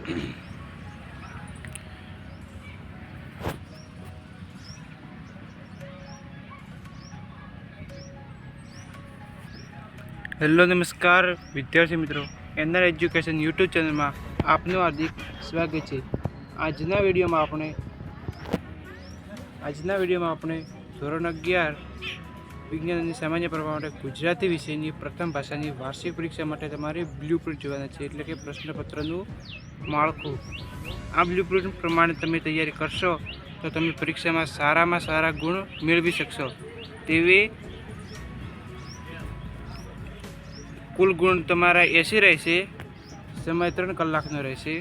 Hello નમસ્કાર વિદ્યાર્થી મિત્રો, એનઆર એજ્યુકેશન યુટ્યુબ ચેનલમાં આપનું હાર્દિક સ્વાગત છે। આજના વિડીયોમાં આપણે ધોરણ 11 વિજ્ઞાન અને સામાન્ય પ્રવાહ માટે ગુજરાતી વિષયની પ્રથમ ભાષાની વાર્ષિક પરીક્ષા માટે તમારે બ્લુપ્રિન્ટ જોવાના છે, એટલે કે પ્રશ્નપત્રનું માળખું। આ બ્લુપ્રિન્ટ પ્રમાણે તમે તૈયારી કરશો તો તમે પરીક્ષામાં સારામાં સારા ગુણ મેળવી શકશો। તેવી કુલ ગુણ તમારા 80 રહેશે। સમય 3 કલાકનો રહેશે।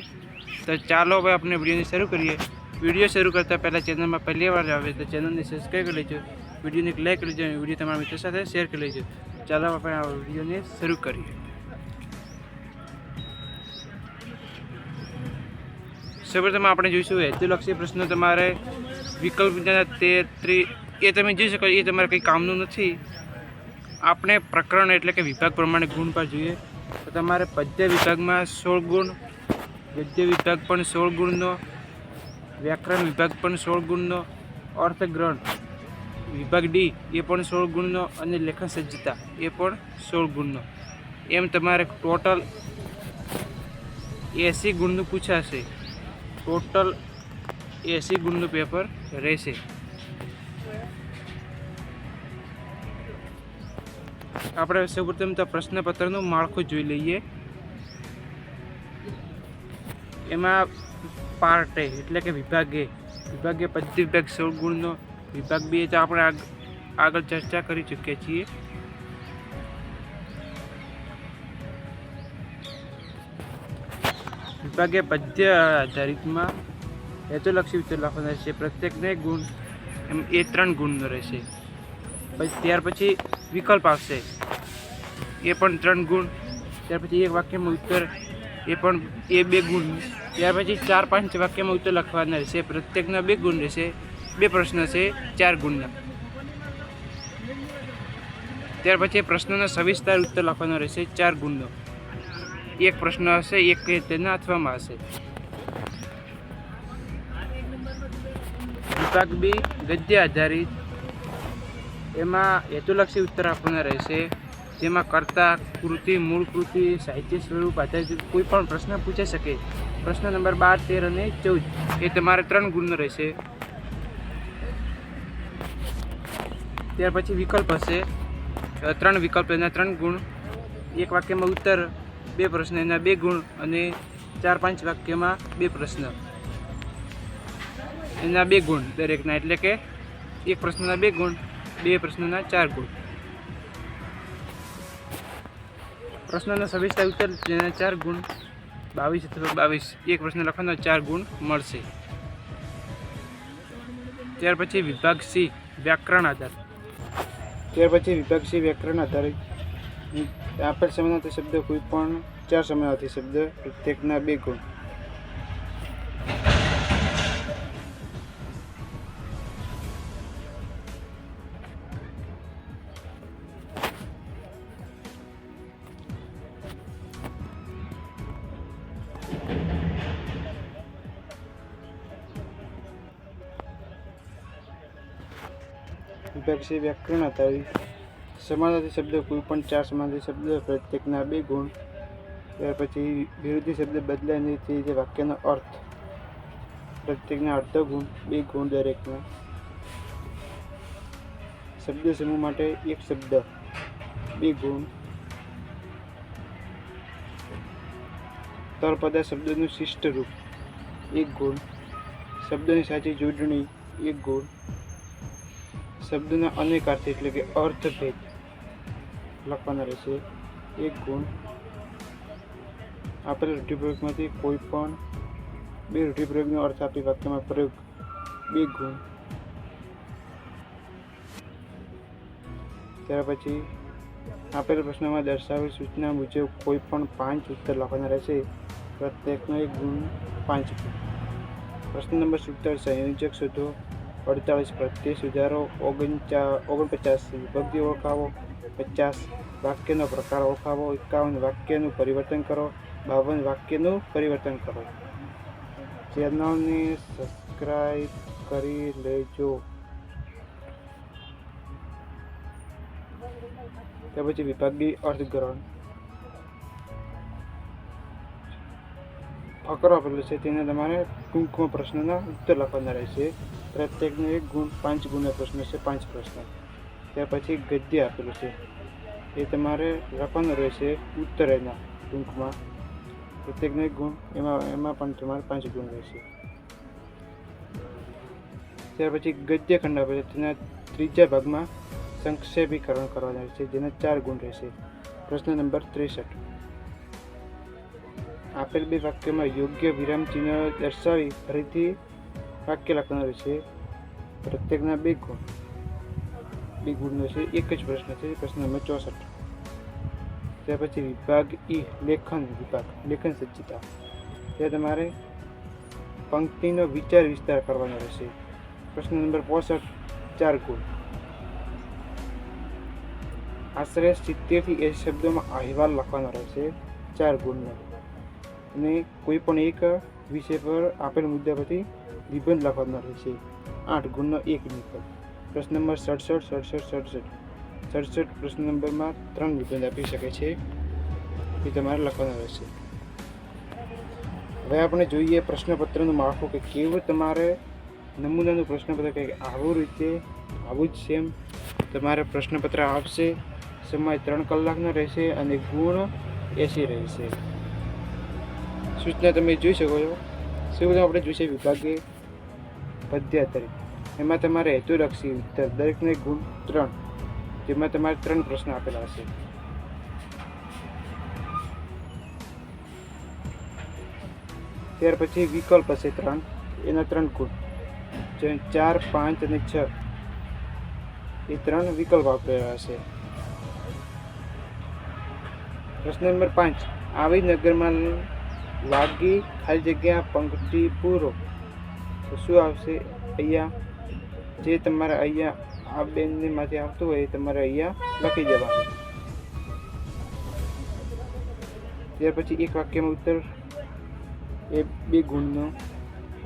તો ચાલો હવે આપણે વિડીયોને શરૂ કરીએ। વિડીયો શરૂ કરતાં પહેલાં ચેનલમાં પહેલી વાર આવે તો ચેનલને સબસ્ક્રાઈબ કરી લેજો, વિડીયોને એક લાઈક કરી લેજો અને વિડીયો તમારા મિત્રો સાથે શેર કરી લેજો। ચાલો આપણે આ વિડીયોને શરૂ કરીએ। સૌપ્રથમ આપણે જોઈશું હેતુલક્ષી પ્રશ્નો। તમારે વિકલ્પ 33 એ તમે જોઈ શકો, એ તમારે કંઈ કામનું નથી। આપણે પ્રકરણ એટલે કે વિભાગ પ્રમાણે ગુણ પર જોઈએ તો તમારે પદ્ય વિભાગમાં 16 ગુણ, ગદ્ય વિભાગ પણ 16 ગુણનો, વ્યાકરણ વિભાગ પણ 16 ગુણનો, અર્થગ્રહણ વિભાગ ડી એ પણ 16 ગુણનો અને લેખન સજ્જતા એ પણ 16 ગુણનો, એમ તમારે ટોટલ 80 ગુણનું પૂછાશે। ટોટલ 80 ગુણનું પેપર રહેશે। આપણે સૌપ્રથમ તો પ્રશ્નપત્રનું માળખું જોઈ લઈએ। એમાં પાર્ટ એ એટલે કે વિભાગ એ પદ્ય વિભાગ 16 ગુણનો, વિભાગ બી તો આપણે આગળ ચર્ચા કરી ચૂક્યા છીએ। વિભાગે પદ્ય આધારિતમાં હેતુલક્ષી ઉત્તર લખવાના રહેશે। પ્રત્યેકને ગુણ એમ એ 3 ગુણનો રહેશે। ત્યાર પછી વિકલ્પ આવશે, એ પણ 3 ગુણ। ત્યાર પછી એક વાક્યમાં ઉત્તર, એ પણ 2 ગુણ। ત્યાર પછી 4-5 વાક્યમાં ઉત્તર લખવાના રહેશે। પ્રત્યેકના 2 ગુણ રહેશે। 2 પ્રશ્ન છે 4 ગુણના। ત્યાર પછી પ્રશ્નનો સવિસ્તાર ઉત્તર લખવાનો રહેશે 4 ગુણનો। એક પ્રશ્ન હશે, એક તેના અથવામાં હશે। વિભાગ બી ગદ્ય આધારિત, એમાં હેતુલક્ષી ઉત્તર આપવાના રહેશે, જેમાં કર્તા, કૃતિ, મૂળ કૃતિ, સાહિત્ય સ્વરૂપ આધારિત કોઈ પણ પ્રશ્ન પૂછાઈ શકે। પ્રશ્ન નંબર 12, 13 અને 14 એ તમારે 3 ગુણનો રહેશે। ત્યાર પછી વિકલ્પ હશે, 3 વિકલ્પ એના 3 ગુણ, એક વાક્યમાં ઉત્તર, 2 પ્રશ્ન એના 2 ગુણ અને 4-5 વાક્યમાં 2 પ્રશ્ન એના 2 ગુણ દરેકના, એટલે કે એક પ્રશ્નના 2 ગુણ, 2 પ્રશ્નના 4 ગુણ। પ્રશ્નનો સવિસ્તાર ઉત્તર જેના 4 ગુણ, 22 અથવા 22, એક પ્રશ્ન લખવાનો 4 ગુણ મળશે। ત્યાર પછી વિભાગ સી વ્યાકરણ આધારિત। આપેલ સમાનાર્થી શબ્દ કોઈ પણ 4 સમાનાર્થી શબ્દ, પ્રત્યેકના 2 ગુણ। વિભાગ સી વ્યાકરણ આધારિત, સમાનાર્થી શબ્દ કોઈ પણ 4 સમાનાર્થી શબ્દ, પ્રત્યેકના 2 ગુણ। ત્યાર પછી વિરોધી શબ્દ બદલાય નહીં તે રીતે વાક્યનો અર્થ, પ્રત્યેકના અર્ધ ગુણ, 2 ગુણ દરેકના। શબ્દ સમૂહ માટે એક શબ્દ, 2 ગુણ। તળપદા શબ્દનું શિષ્ટ રૂપ, 1 ગુણ। શબ્દની સાચી જોડણી, 1 ગુણ। શબ્દના અનેકાર્થી એટલે કે અર્થભેદ લખવાના રહેશે, 1 ગુણ। આપેલ રૂઢિપ્રયોગમાંથી કોઈ પણ 2 રૂઢિપ્રયોગનો અર્થ આપી વાક્યમાં પ્રયોગ, 2 ગુણ। ત્યાર પછી આપેલ પ્રશ્નમાં દર્શાવેલ સૂચના મુજબ કોઈ પણ 5 ઉત્તર લખવાના રહેશે। પ્રત્યેકનો 1 ગુણ, 5 ગુણ। પ્રશ્ન નંબર 17, સંયોજક શોધો। 48 પ્રત્યય સુધારો, 49 વિભક્તિ ઓળખાવો, 50 વાક્યનો પ્રકાર ઓળખાવો, 51 વાક્યનું પરિવર્તન કરો, 52 વાક્યનું પરિવર્તન કરો। ચેનલને સબસ્ક્રાઈબ કરી લેજો. ત્યાર પછી વિભાગ ડી અર્થગ્રહણ. ફકરો આપેલો છે તેને તમારે ટૂંકમાં પ્રશ્નના ઉત્તર લખવાના રહેશે. પ્રત્યેકનો 1 ગુણ, 5 ગુણનો પ્રશ્ન છે, 5 પ્રશ્ન. ત્યાર પછી ગદ્ય આપેલું છે એ તમારે લખવાનું રહેશે ઉત્તર એના ટૂંકમાં. પ્રત્યેકનો 1 ગુણ, એમાં પણ તમારે 5 ગુણ રહેશે. ત્યાર પછી ગદ્ય ખંડ આપેલો તેના ત્રીજા ભાગમાં સંક્ષેપીકરણ કરવાના રહેશે જેના 4 ગુણ રહેશે. પ્રશ્ન નંબર 63. આપેલ 2 વાક્યમાં યોગ્ય વિરામ ચિહ્ન દર્શાવી ફરીથી વાક્ય લખવાનું રહેશે. પ્રત્યેકના 2 ગુણ, 2 ગુણનો છે. એક જ પ્રશ્ન છે. પ્રશ્ન નંબર 64. ત્યાર પછી વિભાગ ઈ લેખન વિભાગ, લેખન સજ્જતા. ત્યાં તમારે પંક્તિનો વિચાર વિસ્તાર કરવાનો રહેશે. પ્રશ્ન નંબર 65, 4 ગુણ. આશરે 70 થી 80 શબ્દોમાં અહેવાલ લખવાનો રહેશે 4 ગુણનો. અને કોઈ પણ એક વિષય પર આપેલ મુદ્દા પરથી નિબંધ લખવાનો રહેશે 8 ગુણનો 1 નિબંધ. પ્રશ્ન નંબર 67 પ્રશ્ન નંબરમાં 3 નિબંધ આપી શકે છે એ તમારે લખવાનો રહેશે. હવે આપણે જોઈએ પ્રશ્નપત્રનું માળખું કે કેવું તમારે નમૂનાનું પ્રશ્નપત્ર કે આવું રીતે આવું જ સેમ તમારે પ્રશ્નપત્ર આપશે. સમય 3 કલાકનો રહેશે અને ગુણ 80 રહેશે. સૂચના તમે જોઈ શકો છો. સૌપ્રથમ આપણે જોઈશે વિભાગે પદ્યાતરી. એમાં તમારે હેતુલક્ષી ઉત્તર, દરેકને ગુણ 3, જેમાં તમારે 3 પ્રશ્ન આપેલા હશે. ત્યાર પછી વિકલ્પ હશે 3, એના 3 ગુણ, 4, 5 અને 6 એ 3 વિકલ્પ આપેલા હશે. પ્રશ્ન નંબર 5. આવી નગરમાં લાગી ખાલી જગ્યા પંક્તિ પૂરો. તો શું આવશે અહીંયા? જે તમારે અહીંયા આ બેનની માંથી આવતું હોય એ તમારે અહીંયા લખી દેવાનું. ત્યાર પછી એક વાક્યમાં ઉત્તર એ 2 ગુણનો.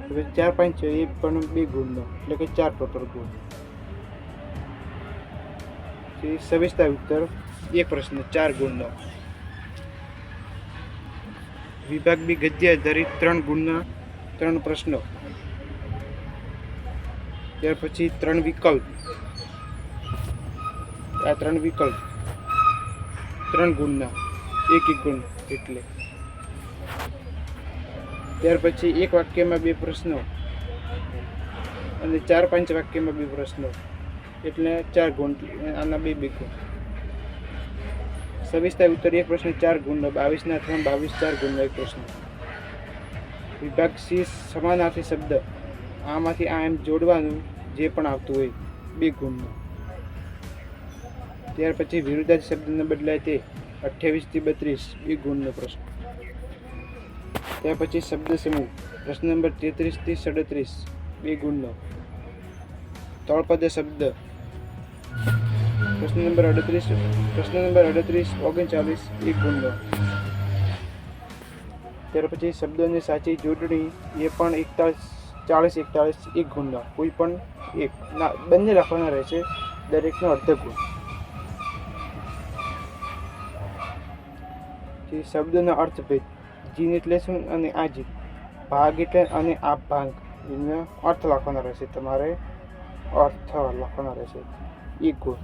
પછી 4, 5 છે એ પણ 2 ગુણનો, એટલે કે 4 ટોટલ ગુણ. સવિસ્તર ઉત્તર 1 પ્રશ્ન 4 ગુણનો. વિભાગ બી ગદ્ય આધારિત 3 ગુણના 3 પ્રશ્નો. ત્યાર પછી 3 વિકલ્પ. આ 3 વિકલ્પ 3 ગુણના 1 ગુણ એટલે. ત્યાર પછી 1 વાક્યમાં 2 પ્રશ્નો અને 4, 5 વાક્યમાં 2 પ્રશ્નો એટલે 4 ગુણ. આના 2 ગુણ. સવિસ્તર ઉત્તર 1 પ્રશ્ન 4 ગુણનો, 22 ના 3, 22 4 ગુણનો 1 પ્રશ્ન. વિભાગ સી સમાનાર્થી શબ્દ. આમાંથી આ એમ જોડવાનું જે પણ આવતું હોય 2 ગુણનો. ત્યાર પછી વિરુદ્ધાર્થી શબ્દને બદલાય તે 28 થી 32 2 ગુણનો પ્રશ્ન. ત્યાર પછી શબ્દ સમૂહ. પ્રશ્ન નંબર 33 થી 37 2 ગુણનો. તળપદ શબ્દ. પ્રશ્ન નંબર 38 39 1 ગુણનો. ત્યાર પછી શબ્દોની સાચી જોડણી એ પણ 40 41 1 ગુણનો. કોઈ પણ એક બંને લખવાના રહેશે, દરેકનો અર્ધ ગુણ. શબ્દનો અર્થભેદ. જીન એટલે શું અને આ જીત. ભાગ એટલે અને આ ભાગ. એનો અર્થ લખવાનો રહેશે તમારે. અર્થ લખવાનો રહેશે 1 ગુણ.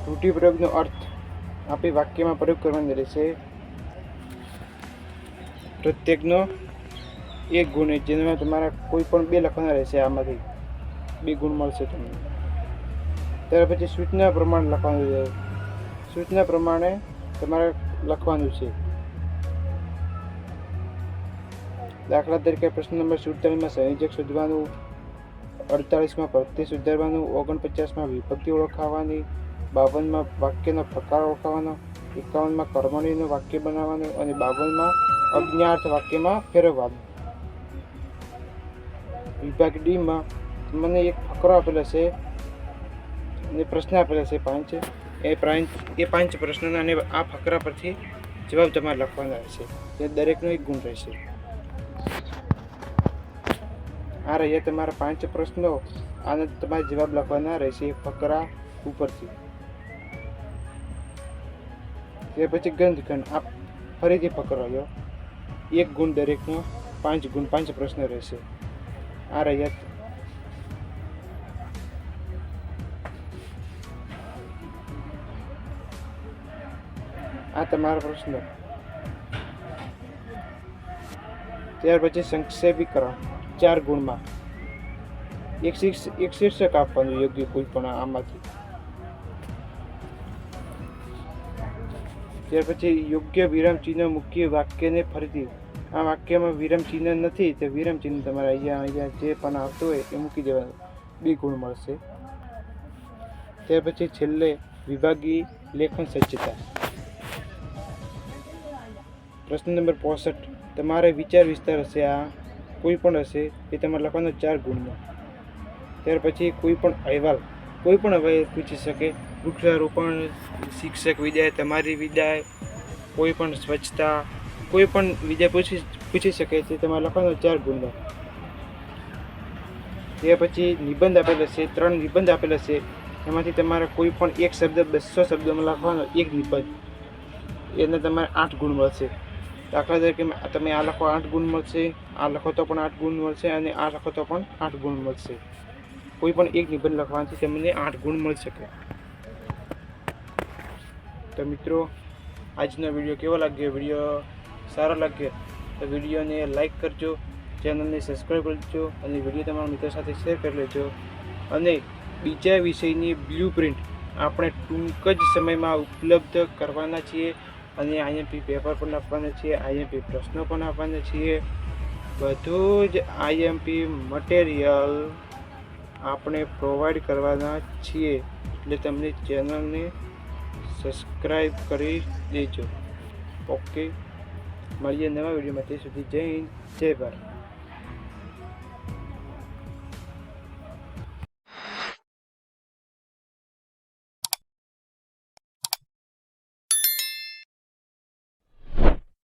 રૂઢિપ્રયોગનો અર્થ આપી વાક્યમાં પ્રયોગ કરવાનો રહેશે. પ્રત્યેકનો 1 ગુણ, જેમાં તમારા કોઈ પણ 2 લખવાના રહેશે. આમાંથી 2 ગુણ મળશે તમને. ત્યાર પછી સૂચના પ્રમાણે લખવાનું છે. સૂચના પ્રમાણે તમારે લખવાનું છે. દાખલા તરીકે પ્રશ્ન નંબર 47માં સંયોજક શોધવાનું, 48માં પ્રત્યય સુધારવાનું, 49માં વિભક્તિ ઓળખાવાની, 52માં વાક્યનો પ્રકાર ઓળખાવાનો, 51માં કર્મણીનું વાક્ય બનાવવાનું અને 52માં અજ્ઞાર્થ વાક્યમાં ફેરવવાનું. વિભાગ ડીમાં તમને એક ફકરો આપેલો છે અને પ્રશ્ન આપેલા છે 5. એ 5 પ્રશ્નોના અને આ ફકરા પરથી જવાબ તમારે લખવાના રહેશે. તે દરેકનો 1 ગુણ રહેશે. આ રહ્યા તમારા 5 પ્રશ્નો. આને તમારે જવાબ લખવાના રહેશે ફકરા ઉપરથી. તે પછી ગંધખંડ. આ ફરીથી ફકરો લો. 1 ગુણ દરેકનો, 5 ગુણ, 5 પ્રશ્ન રહેશે. આ રહ્યા આ તમારા પ્રશ્નો. ત્યાર પછી સંક્ષેપીકરણ 4 ગુણમાં. એક શીર્ષક આપવાનું યોગ્ય કોઈ પણ આમાંથી. ત્યાર પછી યોગ્ય વિરામ ચિહ્ન મૂકી વાક્યને ફરીથી. આ વાક્યમાં વિરામ ચિહ્ન નથી, તે વિરામ ચિહ્ન તમારે અહીંયા જે પણ આવતું હોય એ મૂકી દેવાનું. 2 ગુણ મળશે. ત્યાર પછી છેલ્લે વિભાગીય લેખન સજ્જતા. પ્રશ્ન નંબર 65. તમારે વિચાર વિસ્તાર હશે, આ કોઈ પણ હશે એ તમારે લખવાનો 4 ગુણમાં. ત્યાર પછી કોઈ પણ અહેવાલ પૂછી શકે. વૃક્ષારોપણ, શિક્ષક વિદાય, તમારી વિદાય, કોઈ પણ સ્વચ્છતા, કોઈ પણ વિદાય પૂછી શકે છે. તમારે લખવાનો 4 ગુણમાં. ત્યાર પછી નિબંધ આપેલો છે, 3 નિબંધ આપેલા છે. એમાંથી તમારે કોઈ પણ એક શબ્દ 200 શબ્દોમાં લખવાનો 1 નિબંધ. એને તમારે 8 ગુણ મળશે. દાખલા તરીકે તમે આ લખો 8 ગુણ મળશે, આ લખો તો પણ 8 ગુણ મળશે, અને આ લખો તો પણ 8 ગુણ મળશે. કોઈ પણ એક નિબંધ લખવાથી તમને 8 ગુણ મળી શકે. તો મિત્રો, આજનો વિડીયો કેવો લાગ્યો? વિડીયો સારો લાગ્યો તો વિડીયોને લાઈક કરજો, ચેનલને સબસ્ક્રાઈબ કરજો, અને વિડીયો તમારા મિત્રો સાથે શેર કરી લેજો. અને બીજા વિષયની બ્લુપ્રિન્ટ આપણે ટૂંક જ સમયમાં ઉપલબ્ધ કરવાના છીએ. અને IMP પેપર પણ આપવાના છીએ, IMP પ્રશ્નો પણ આપવાના છીએ. બધું જ IMP મટીરિયલ આપણે પ્રોવાઈડ કરવાના છીએ. એટલે તમને ચેનલને સબસ્ક્રાઈબ કરી દેજો. ઓકે, મળીએ નવા વિડીયોમાં. તે સુધી જય હિન્દ, જય ભારત.